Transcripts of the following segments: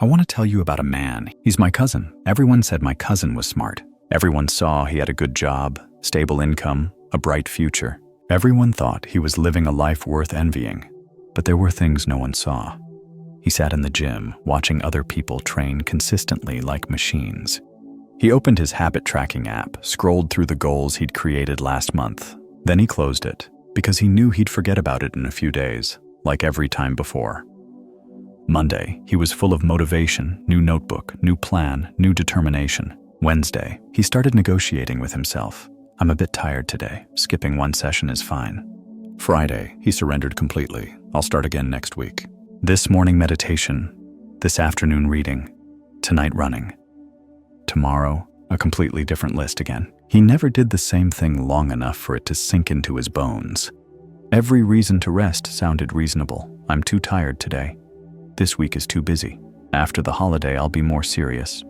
I want to tell you about a man. He's my cousin. Everyone said my cousin was smart. Everyone saw he had a good job, stable income, a bright future. Everyone thought he was living a life worth envying. But there were things no one saw. He sat in the gym, watching other people train consistently like machines. He opened his habit tracking app, scrolled through the goals he'd created last month. Then he closed it, because he knew he'd forget about it in a few days, like every time before. Monday, he was full of motivation, new notebook, new plan, new determination. Wednesday, he started negotiating with himself. I'm a bit tired today. Skipping one session is fine. Friday, he surrendered completely. I'll start again next week. This morning meditation, this afternoon reading, tonight running. Tomorrow, a completely different list again. He never did the same thing long enough for it to sink into his bones. Every reason to rest sounded reasonable. I'm too tired today. This week is too busy. After the holiday, I'll be more serious.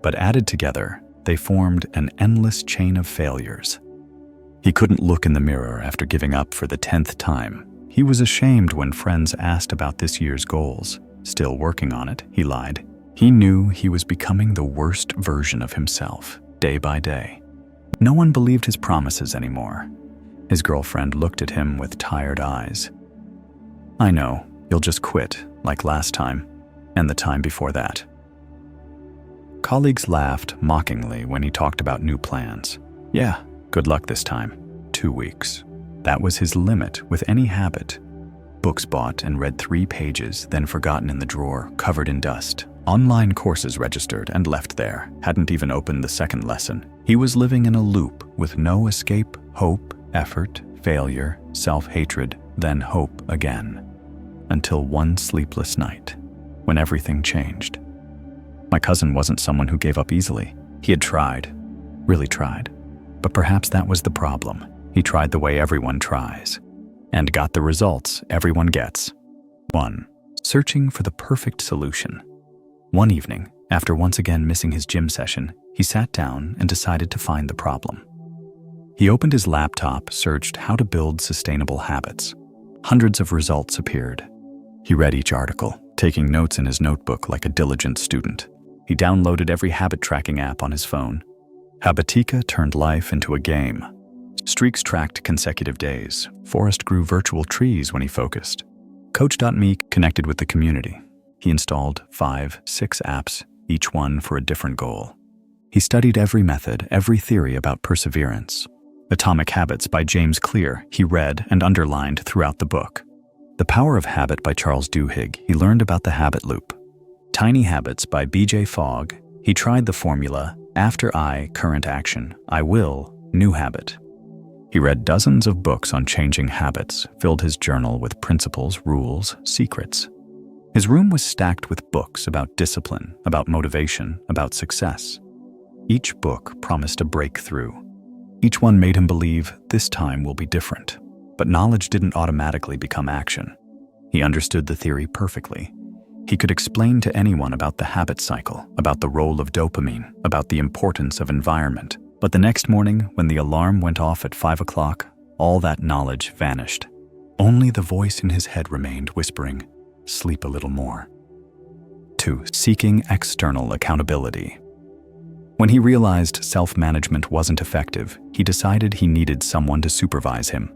But added together, they formed an endless chain of failures. He couldn't look in the mirror after giving up for the 10th time. He was ashamed when friends asked about this year's goals. Still working on it, he lied. He knew he was becoming the worst version of himself, day by day. No one believed his promises anymore. His girlfriend looked at him with tired eyes. I know, you'll just quit, like last time, and the time before that. Colleagues laughed mockingly when he talked about new plans. Yeah, good luck this time. 2 weeks. That was his limit with any habit. Books bought and read 3 pages, then forgotten in the drawer, covered in dust. Online courses registered and left there, hadn't even opened the second lesson. He was living in a loop with no escape, hope, effort, failure, self-hatred, then hope again. Until one sleepless night, when everything changed. My cousin wasn't someone who gave up easily. He had tried, really tried. But perhaps that was the problem. He tried the way everyone tries, and got the results everyone gets. 1. Searching for the perfect solution. One evening, after once again missing his gym session, he sat down and decided to find the problem. He opened his laptop, searched how to build sustainable habits. Hundreds of results appeared. He read each article, taking notes in his notebook like a diligent student. He downloaded every habit tracking app on his phone. Habitica turned life into a game. Streaks tracked consecutive days. Forest grew virtual trees when he focused. Coach.me connected with the community. He installed 5, 6 apps, each one for a different goal. He studied every method, every theory about perseverance. Atomic Habits by James Clear he read and underlined throughout the book. The Power of Habit by Charles Duhigg he learned about the habit loop. Tiny Habits by B.J. Fogg he tried the formula, after I, current action, I will, new habit. He read dozens of books on changing habits, filled his journal with principles, rules, secrets. His room was stacked with books about discipline, about motivation, about success. Each book promised a breakthrough. Each one made him believe this time will be different. But knowledge didn't automatically become action. He understood the theory perfectly. He could explain to anyone about the habit cycle, about the role of dopamine, about the importance of environment. But the next morning, when the alarm went off at 5 o'clock, all that knowledge vanished. Only the voice in his head remained whispering, sleep a little more. 2. Seeking external accountability. When he realized self-management wasn't effective, he decided he needed someone to supervise him.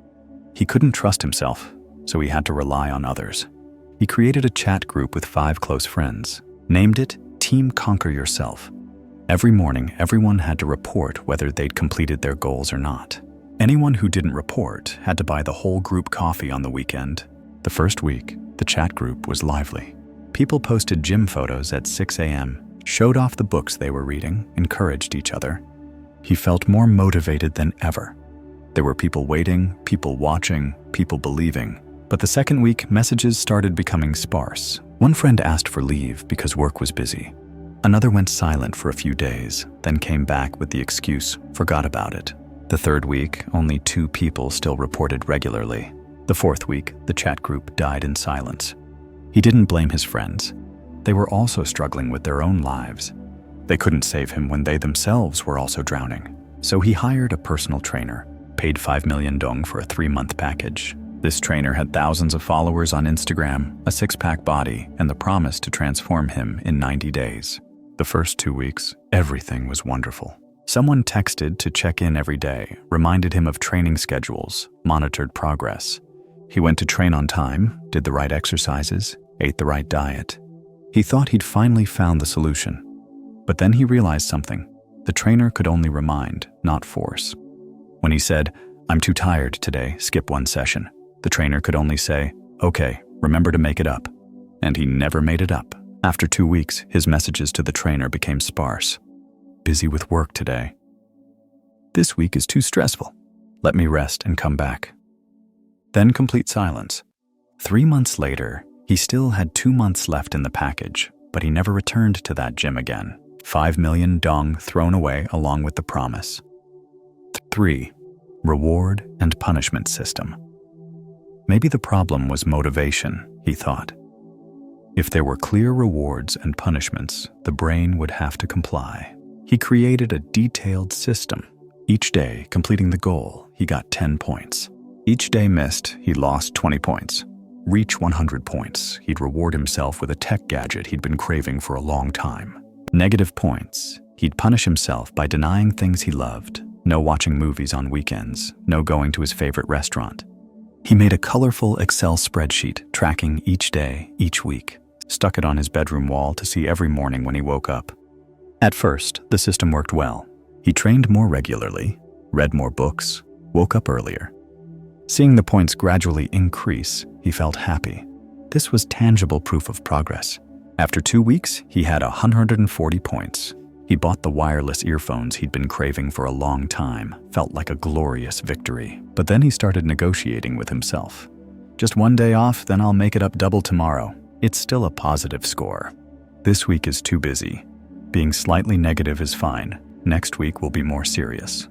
He couldn't trust himself, so he had to rely on others. He created a chat group with 5 close friends, named it Team Conquer Yourself. Every morning, everyone had to report whether they'd completed their goals or not. Anyone who didn't report had to buy the whole group coffee on the weekend. The first week, the chat group was lively. People posted gym photos at 6 a.m., showed off the books they were reading, encouraged each other. He felt more motivated than ever. There were people waiting, people watching, people believing. But the second week, messages started becoming sparse. One friend asked for leave because work was busy. Another went silent for a few days, then came back with the excuse, forgot about it. The third week, only 2 people still reported regularly. The fourth week, the chat group died in silence. He didn't blame his friends. They were also struggling with their own lives. They couldn't save him when they themselves were also drowning. So he hired a personal trainer, paid 5 million dong for a 3-month package. This trainer had thousands of followers on Instagram, a six-pack body, and the promise to transform him in 90 days. The first 2 weeks, everything was wonderful. Someone texted to check in every day, reminded him of training schedules, monitored progress. He went to train on time, did the right exercises, ate the right diet. He thought he'd finally found the solution. But then he realized something. The trainer could only remind, not force. When he said, "I'm too tired today, skip one session," the trainer could only say, "Okay, remember to make it up." And he never made it up. After 2 weeks, his messages to the trainer became sparse. "Busy with work today." "This week is too stressful. Let me rest and come back." Then complete silence. 3 months later, he still had 2 months left in the package, but he never returned to that gym again. 5 million dong thrown away along with the promise. 3. Reward and punishment system. Maybe the problem was motivation, he thought. If there were clear rewards and punishments, the brain would have to comply. He created a detailed system. Each day, completing the goal, he got 10 points. Each day missed, he lost 20 points. Reach 100 points, he'd reward himself with a tech gadget he'd been craving for a long time. Negative points, he'd punish himself by denying things he loved. No watching movies on weekends, no going to his favorite restaurant. He made a colorful Excel spreadsheet tracking each day, each week, stuck it on his bedroom wall to see every morning when he woke up. At first, the system worked well. He trained more regularly, read more books, woke up earlier. Seeing the points gradually increase, he felt happy. This was tangible proof of progress. After 2 weeks, he had 140 points. He bought the wireless earphones he'd been craving for a long time, felt like a glorious victory. But then he started negotiating with himself. "Just one day off, then I'll make it up double tomorrow." It's still a positive score. "This week is too busy. Being slightly negative is fine. Next week will be more serious.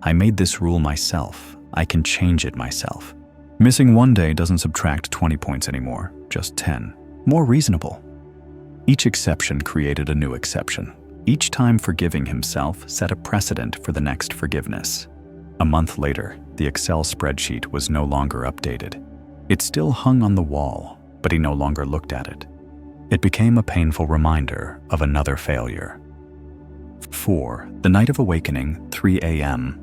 I made this rule myself. I can change it myself. Missing one day doesn't subtract 20 points anymore, just 10. More reasonable." Each exception created a new exception. Each time forgiving himself set a precedent for the next forgiveness. A month later, the Excel spreadsheet was no longer updated. It still hung on the wall, but he no longer looked at it. It became a painful reminder of another failure. 4. The night of awakening, 3 a.m.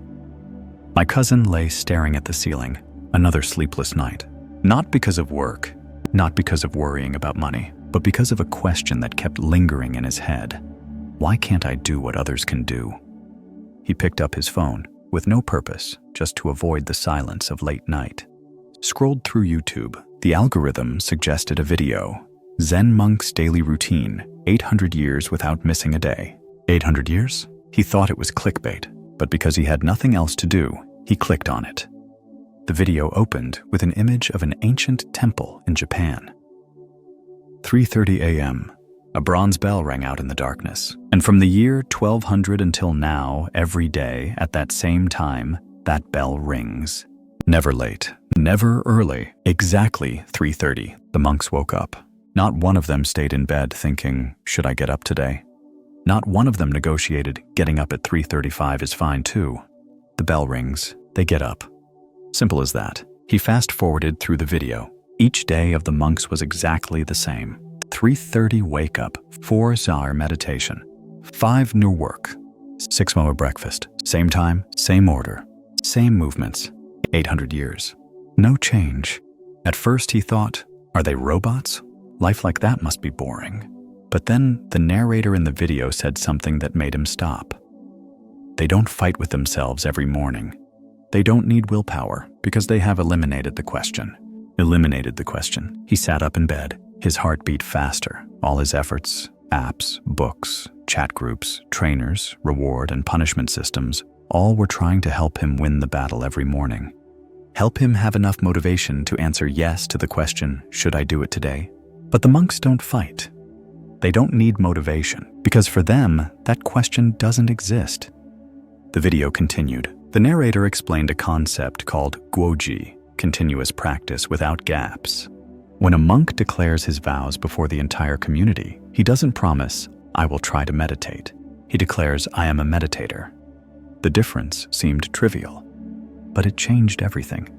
My cousin lay staring at the ceiling. Another sleepless night. Not because of work, not because of worrying about money, but because of a question that kept lingering in his head. Why can't I do what others can do? He picked up his phone, with no purpose, just to avoid the silence of late night. Scrolled through YouTube. The algorithm suggested a video. Zen monk's daily routine, 800 years without missing a day. 800 years? He thought it was clickbait, but because he had nothing else to do, he clicked on it. The video opened with an image of an ancient temple in Japan. 3:30 a.m. A bronze bell rang out in the darkness, and from the year 1200 until now, every day at that same time, that bell rings. Never late, never early. Exactly 3:30, the monks woke up. Not one of them stayed in bed thinking, "Should I get up today?" Not one of them negotiated, "Getting up at 3:35 is fine too." The bell rings, they get up. Simple as that. He fast-forwarded through the video. Each day of the monks was exactly the same. 3:30 wake up, 4 Zar meditation, 5 new work, 6 Moa breakfast, same time, same order, same movements, 800 years. No change. At first he thought, are they robots? Life like that must be boring. But then the narrator in the video said something that made him stop. They don't fight with themselves every morning. They don't need willpower because they have eliminated the question. Eliminated the question. He sat up in bed. His heart beat faster. All his efforts, apps, books, chat groups, trainers, reward and punishment systems, all were trying to help him win the battle every morning. Help him have enough motivation to answer yes to the question, should I do it today? But the monks don't fight. They don't need motivation because for them, that question doesn't exist. The video continued. The narrator explained a concept called guoji, continuous practice without gaps. When a monk declares his vows before the entire community, he doesn't promise, I will try to meditate. He declares, I am a meditator. The difference seemed trivial, but it changed everything.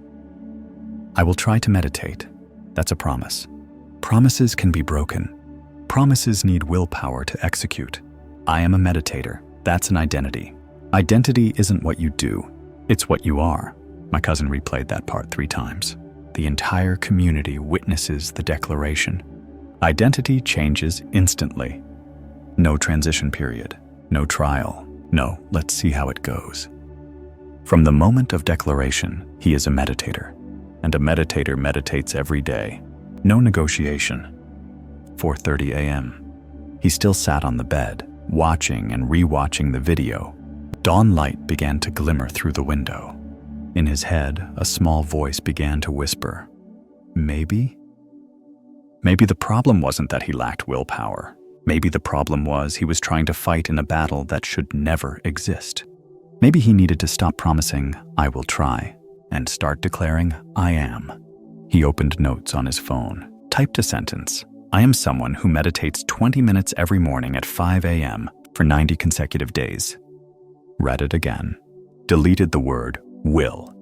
I will try to meditate. That's a promise. Promises can be broken. Promises need willpower to execute. I am a meditator. That's an identity. Identity isn't what you do, it's what you are. My cousin replayed that part 3 times. The entire community witnesses the declaration. Identity changes instantly. No transition period, no trial, no, let's see how it goes. From the moment of declaration, he is a meditator, and a meditator meditates every day. No negotiation. 4:30 a.m. He still sat on the bed, watching and re-watching the video. Dawn light began to glimmer through the window. In his head, a small voice began to whisper, maybe? Maybe the problem wasn't that he lacked willpower. Maybe the problem was he was trying to fight in a battle that should never exist. Maybe he needed to stop promising, I will try, and start declaring, I am. He opened notes on his phone, typed a sentence, I am someone who meditates 20 minutes every morning at 5 a.m. for 90 consecutive days. Read it again. Deleted the word will.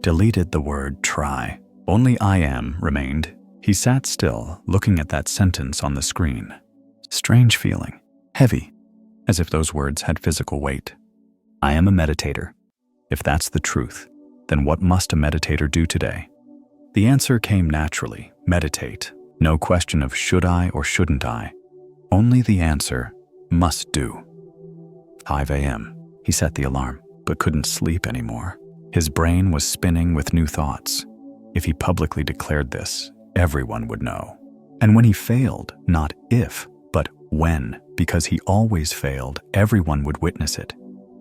Deleted the word try. Only I am remained. He sat still, looking at that sentence on the screen. Strange feeling. Heavy. As if those words had physical weight. I am a meditator. If that's the truth, then what must a meditator do today? The answer came naturally. Meditate. No question of should I or shouldn't I. Only the answer, must do. 5 a.m. He set the alarm, but couldn't sleep anymore. His brain was spinning with new thoughts. If he publicly declared this, everyone would know. And when he failed, not if, but when, because he always failed, everyone would witness it.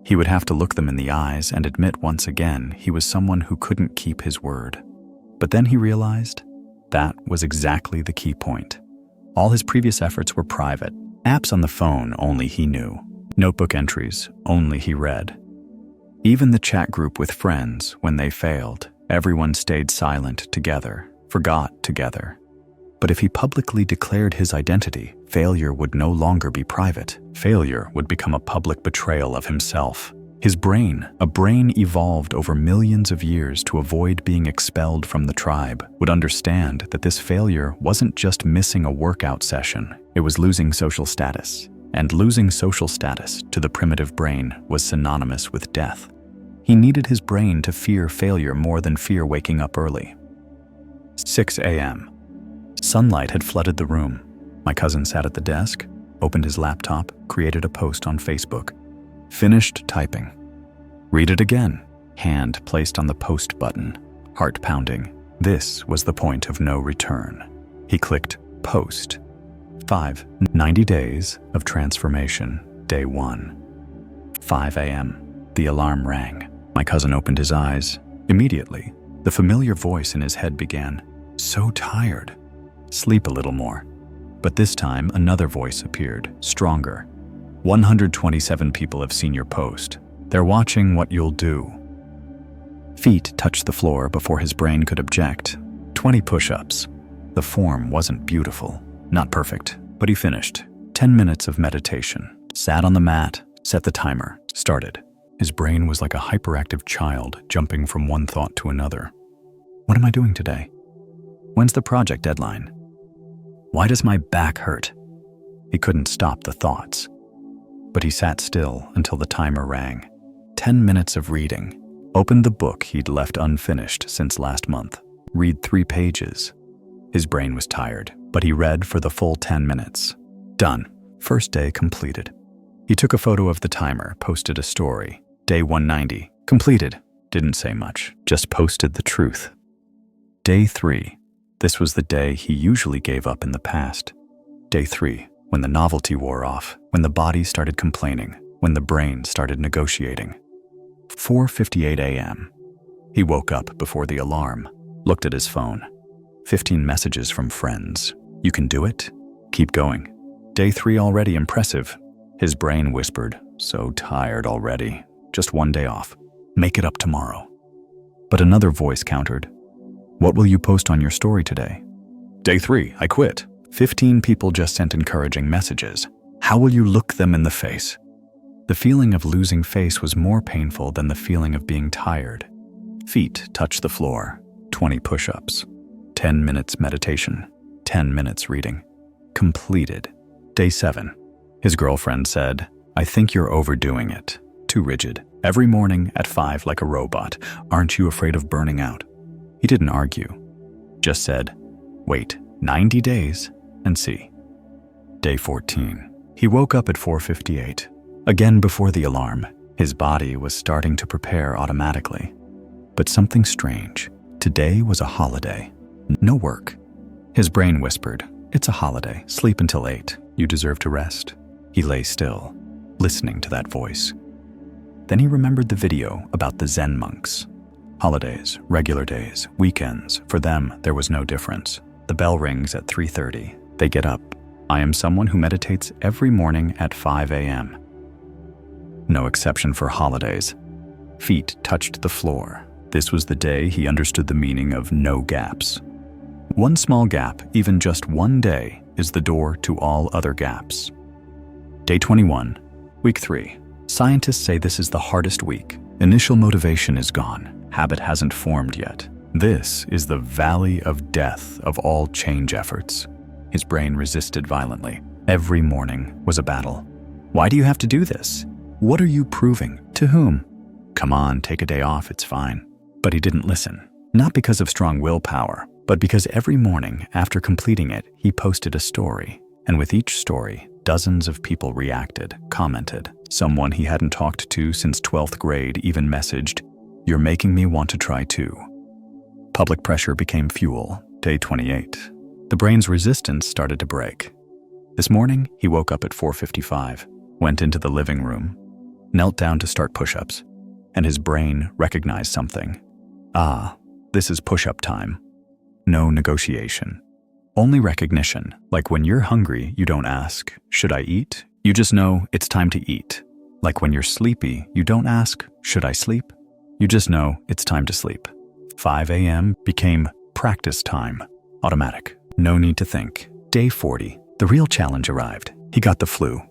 He would have to look them in the eyes and admit once again he was someone who couldn't keep his word. But then he realized that was exactly the key point. All his previous efforts were private. Apps on the phone only he knew. Notebook entries only he read. Even the chat group with friends, when they failed, everyone stayed silent together, forgot together. But if he publicly declared his identity, failure would no longer be private. Failure would become a public betrayal of himself. His brain, a brain evolved over millions of years to avoid being expelled from the tribe, would understand that this failure wasn't just missing a workout session, it was losing social status. And losing social status to the primitive brain was synonymous with death. He needed his brain to fear failure more than fear waking up early. 6 a.m. Sunlight had flooded the room. My cousin sat at the desk, opened his laptop, created a post on Facebook. Finished typing. Read it again. Hand placed on the post button. Heart pounding. This was the point of no return. He clicked post. 90 days of transformation, day 1. 5 a.m. The alarm rang. My cousin opened his eyes. Immediately, the familiar voice in his head began, so tired. Sleep a little more. But this time, another voice appeared, stronger. 127 people have seen your post. They're watching what you'll do. Feet touched the floor before his brain could object. 20 push-ups. The form wasn't beautiful. Not perfect, but he finished. 10 minutes of meditation. Sat on the mat, set the timer, started. His brain was like a hyperactive child jumping from one thought to another. What am I doing today? When's the project deadline? Why does my back hurt? He couldn't stop the thoughts. But he sat still until the timer rang. 10 minutes of reading. Opened the book he'd left unfinished since last month. Read 3 pages. His brain was tired, but he read for the full 10 minutes. Done. First day completed. He took a photo of the timer, posted a story. Day 190. Completed. Didn't say much, just posted the truth. Day 3. This was the day he usually gave up in the past. Day 3, when the novelty wore off, when the body started complaining, when the brain started negotiating. 4:58 a.m. He woke up before the alarm, looked at his phone. 15 messages from friends. You can do it? Keep going. Day 3 already impressive. His brain whispered, so tired already. Just one day off. Make it up tomorrow. But another voice countered. What will you post on your story today? Day 3, I quit. 15 people just sent encouraging messages. How will you look them in the face? The feeling of losing face was more painful than the feeling of being tired. Feet touched the floor. 20 push-ups, 10 minutes meditation, 10 minutes reading. Completed. Day 7. His girlfriend said, "I think you're overdoing it. Too rigid. Every morning at 5 like a robot. Aren't you afraid of burning out?" He didn't argue. Just said, "Wait 90 days and see." Day 14. He woke up at 4:58. Again before the alarm. His body was starting to prepare automatically. But something strange. Today was a holiday. No work. His brain whispered, "It's a holiday. Sleep until 8. You deserve to rest." He lay still, listening to that voice. Then he remembered the video about the Zen monks. Holidays, regular days, weekends, for them there was no difference. The bell rings at 3:30. They get up. "I am someone who meditates every morning at 5 a.m. No exception for holidays. Feet touched the floor. This was the day he understood the meaning of no gaps. One small gap, even just one day, is the door to all other gaps. Day 21, week 3. Scientists say this is the hardest week. Initial motivation is gone. Habit hasn't formed yet. This is the valley of death of all change efforts. His brain resisted violently. Every morning was a battle. Why do you have to do this? What are you proving? To whom? Come on, take a day off, it's fine. But he didn't listen. Not because of strong willpower, but because every morning after completing it, he posted a story. And with each story, dozens of people reacted, commented. Someone he hadn't talked to since 12th grade even messaged, "You're making me want to try too." Public pressure became fuel. Day 28. The brain's resistance started to break. This morning, he woke up at 4:55, went into the living room, knelt down to start push-ups, and his brain recognized something. Ah, this is push-up time. No negotiation. Only recognition. Like when you're hungry, you don't ask, "Should I eat?" You just know it's time to eat. Like when you're sleepy, you don't ask, "Should I sleep?" You just know it's time to sleep. 5 a.m. became practice time. Automatic. No need to think. Day 40. The real challenge arrived. He got the flu.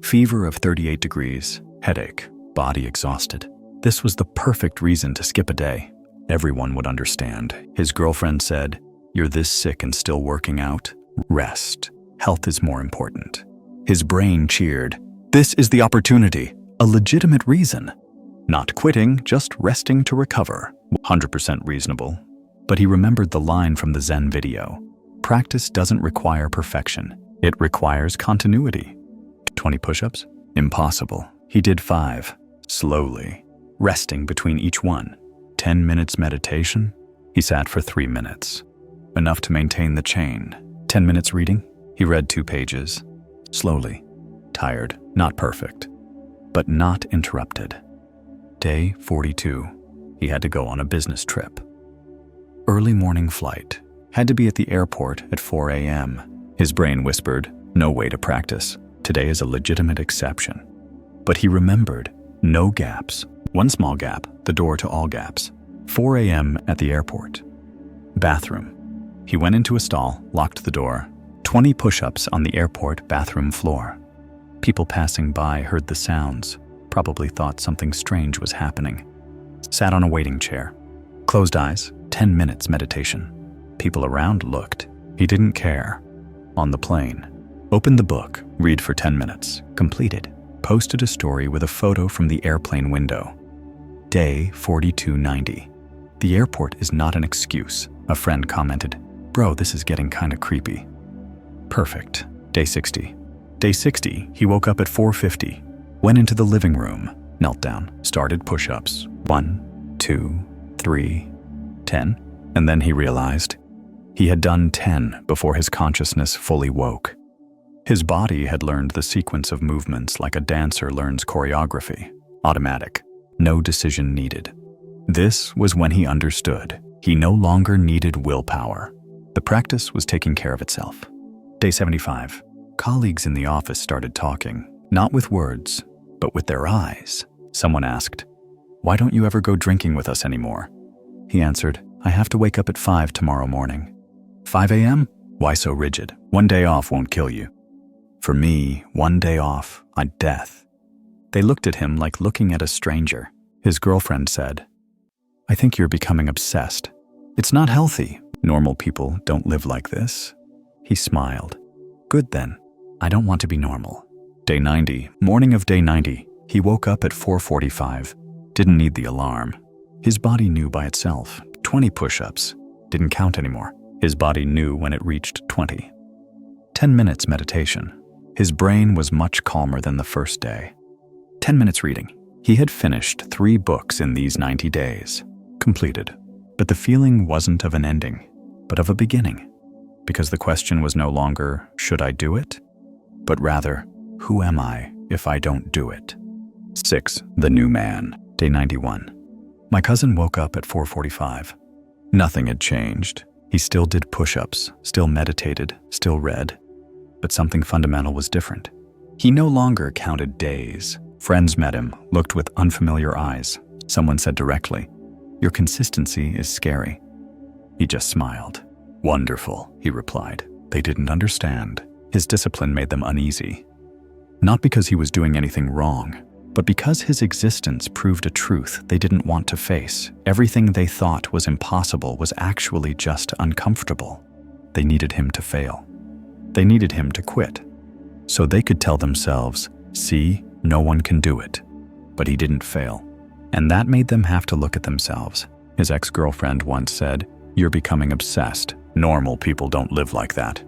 Fever of 38 degrees, headache, body exhausted. This was the perfect reason to skip a day. Everyone would understand. His girlfriend said, "You're this sick and still working out? Rest. Health is more important." His brain cheered. This is the opportunity. A legitimate reason. Not quitting, just resting to recover. 100% reasonable. But he remembered the line from the Zen video. Practice doesn't require perfection. It requires continuity. 20 push-ups? Impossible. He did 5, slowly, resting between each one. 10 minutes meditation? He sat for 3 minutes. Enough to maintain the chain. 10 minutes reading? He read 2 pages. Slowly. Tired. Not perfect. But not interrupted. Day 42. He had to go on a business trip. Early morning flight. Had to be at the airport at 4 a.m. His brain whispered, "No way to practice. Today is a legitimate exception." But he remembered, no gaps. One small gap, the door to all gaps. 4 a.m. at the airport. Bathroom. He went into a stall, locked the door. 20 push-ups on the airport bathroom floor. People passing by heard the sounds, probably thought something strange was happening. Sat on a waiting chair. Closed eyes, 10 minutes meditation. People around looked. He didn't care. On the plane. Opened the book, read for 10 minutes. Completed. Posted a story with a photo from the airplane window. Day 4290. The airport is not an excuse. A friend commented, "Bro, this is getting kinda creepy." Perfect. Day 60. Day 60, he woke up at 4:50, went into the living room, knelt down, started push-ups. 1, 2, 3, 10. And then he realized he had done 10 before his consciousness fully woke. His body had learned the sequence of movements like a dancer learns choreography. Automatic. No decision needed. This was when he understood. He no longer needed willpower. The practice was taking care of itself. Day 75. Colleagues in the office started talking, not with words, but with their eyes. Someone asked, "Why don't you ever go drinking with us anymore?" He answered, "I have to wake up at 5 tomorrow morning." 5 a.m.? Why so rigid? One day off won't kill you. For me, one day off, on death. They looked at him like looking at a stranger. His girlfriend said, "I think you're becoming obsessed." It's not healthy. Normal people don't live like this. He smiled. Good then. I don't want to be normal. Day 90, morning of day 90. He woke up at 4:45. Didn't need the alarm. His body knew by itself. 20 push-ups. Didn't count anymore. His body knew when it reached 20. 10 minutes meditation. His brain was much calmer than the first day. 10 minutes reading. He had finished 3 books in these 90 days. Completed. But the feeling wasn't of an ending, but of a beginning. Because the question was no longer, should I do it? But rather, who am I if I don't do it? 6. The new man. Day 91. My cousin woke up at 4:45. Nothing had changed. He still did push-ups, still meditated, still read. But something fundamental was different. He no longer counted days. Friends met him, looked with unfamiliar eyes. Someone said directly, "Your consistency is scary." He just smiled. "Wonderful," he replied. They didn't understand. His discipline made them uneasy. Not because he was doing anything wrong, but because his existence proved a truth they didn't want to face. Everything they thought was impossible was actually just uncomfortable. They needed him to fail. They needed him to quit. So they could tell themselves, "See, no one can do it." But he didn't fail. And that made them have to look at themselves. His ex-girlfriend once said, "You're becoming obsessed. Normal people don't live like that."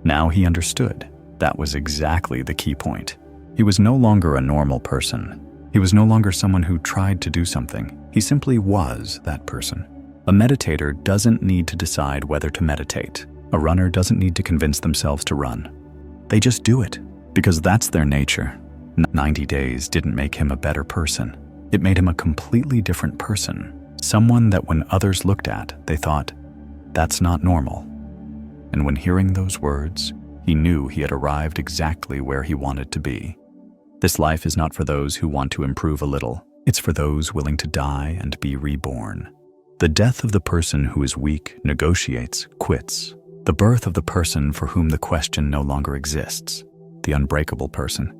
Now he understood. That was exactly the key point. He was no longer a normal person. He was no longer someone who tried to do something. He simply was that person. A meditator doesn't need to decide whether to meditate. A runner doesn't need to convince themselves to run. They just do it, because that's their nature. 90 days didn't make him a better person. It made him a completely different person. Someone that when others looked at, they thought, "That's not normal." And when hearing those words, he knew he had arrived exactly where he wanted to be. This life is not for those who want to improve a little. It's for those willing to die and be reborn. The death of the person who is weak, negotiates, quits. The birth of the person for whom the question no longer exists. The unbreakable person.